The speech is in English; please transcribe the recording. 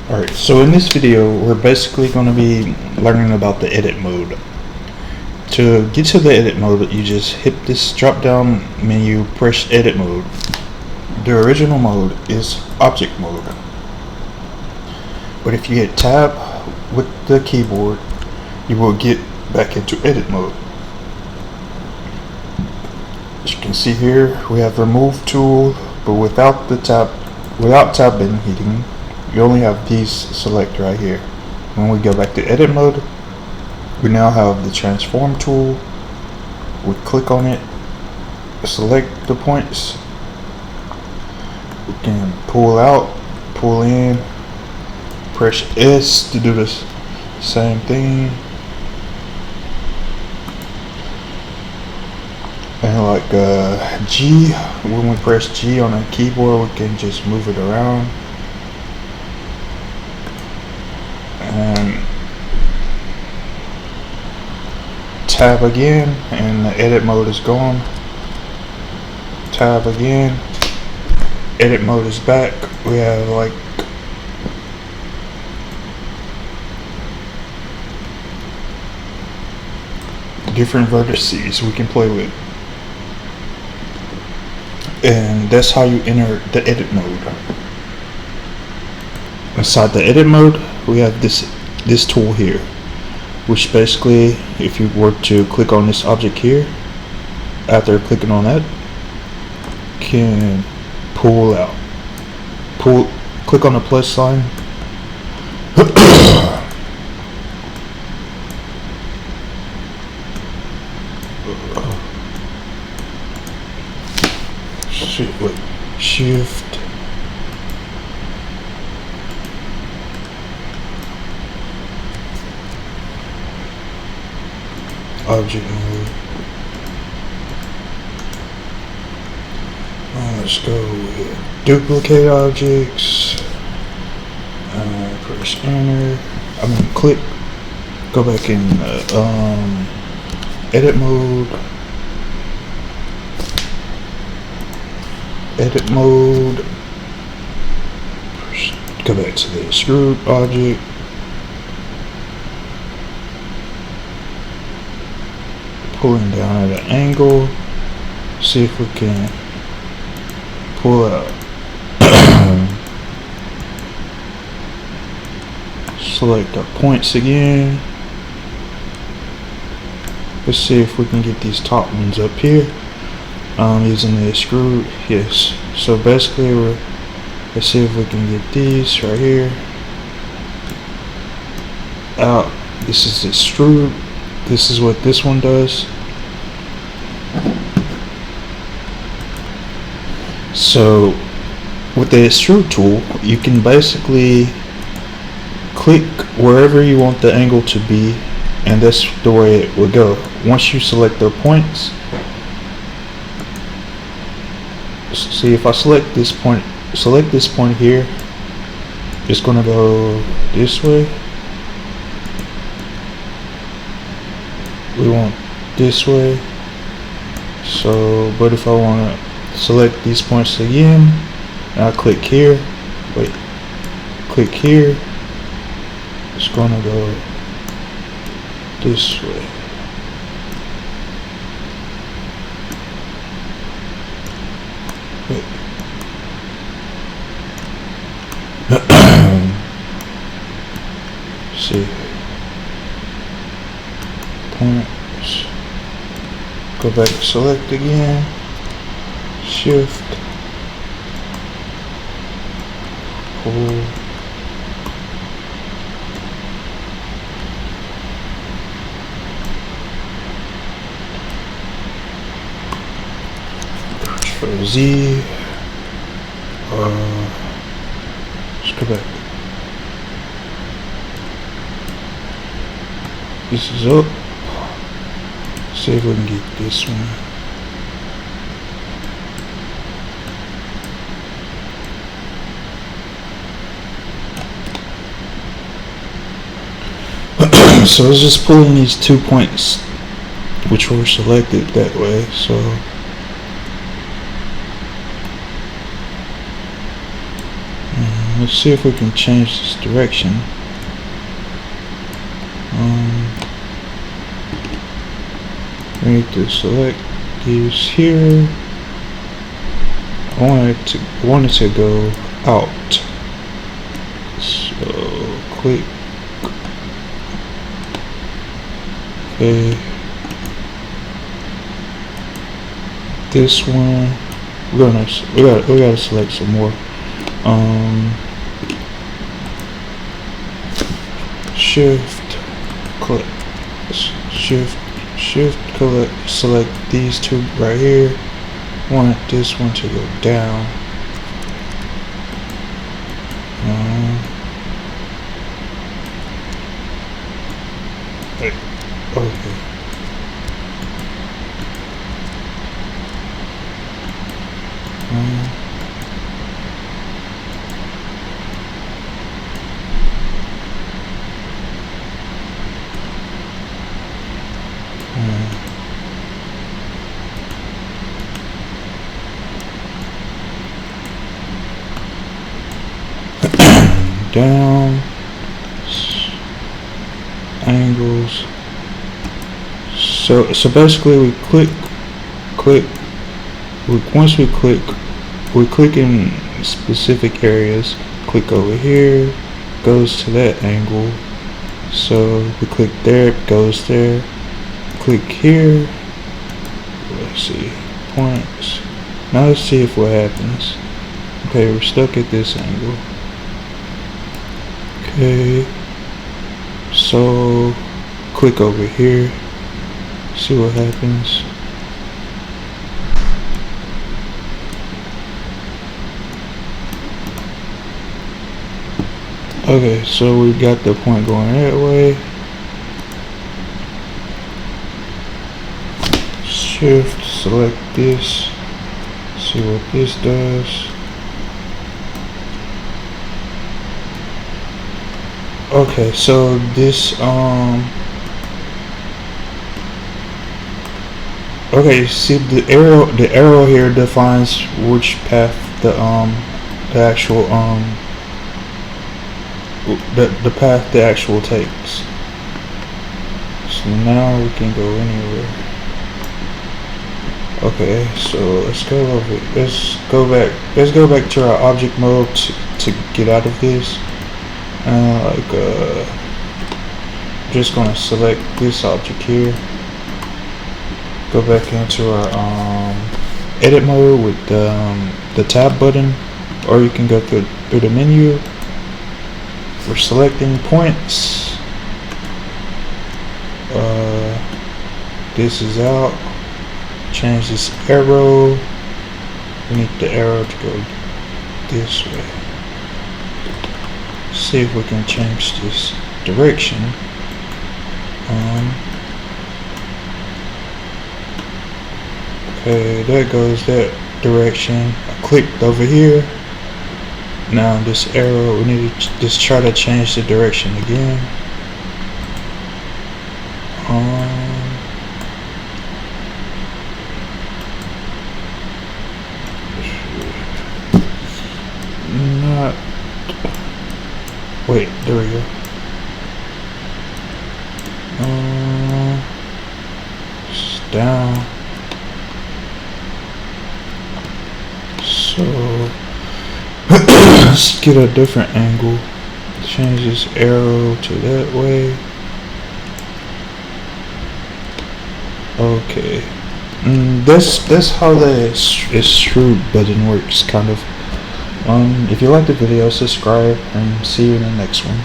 Alright, so in this video we're basically going to be learning about the edit mode. To get to the edit mode, you just hit this drop down menu, press edit mode. The original mode is object mode, but if you hit tab with the keyboard you will get back into edit mode. As you can see here, we have remove tool, but without tab button hitting, you only have these select right here. When we go back to edit mode, we now have the transform tool. We click on it, select the points. We can pull out, pull in, press S to do this same thing. And like G, when we press G on the keyboard, we can just move it around. And tab again, and the edit mode is gone. Tab again, edit mode is back. We have like different vertices we can play with, and that's how you enter the edit mode. Inside the edit mode, we have this tool here, which basically, if you were to click on this object here, after clicking on that, can pull out. Click on the plus sign. Shift. Object mode. Let's go with duplicate objects. Press enter. Click. Go back in edit mode. Edit mode. Go back to the extrude object. Pulling down at an angle. See if we can pull out. Select our points again. Let's see if we can get these top ones up here. Using the extrude. Yes. So basically, let's see if we can get these right here out. This is extrude. This is what this one does. So with the extrude tool, you can basically click wherever you want the angle to be, and that's the way it will go. Once you select the points, see if I select this point here, it's gonna go this way. We want this way. So, but if I want to select these points again, and I click here, click here, it's gonna go this way. See, points. Go back to select again. Shift. Pull. For Z. Let's go back. This is up. See if we can get this one. So it's just pulling these 2 points which were selected that way. So Let's see if we can change this direction. We need to select these here. I want it to go out. So click. Okay. This one we gotta select some more. Shift click. Shift click. Select these two right here. Want this one to go down. Okay. Down, angles. So basically we once we click in specific areas. Click over here, goes to that angle. So we click there, it goes there. Click here. Let's see, points. Now let's see if what happens. Okay, we're stuck at this angle. Okay, so click over here, see what happens. Okay, so we got the point going that way. Shift, select this, see what this does. Okay, so this okay, see the arrow here defines which path the actual the path the actual takes. So now we can go anywhere. Okay, so let's go back to our object mode to get out of this. Just gonna select this object here, go back into our edit mode with the tab button, or you can go through the menu. We're selecting points. This is out. Change this arrow. We need the arrow to go this way. See if we can change this direction. Okay, that goes that direction. I clicked over here. Now this arrow, we need to just try to change the direction again. Not. Wait, there we go. It's down. So let's get a different angle. Change this arrow to that way. Okay. That's how the extrude button works, kind of. If you like the video, subscribe and see you in the next one.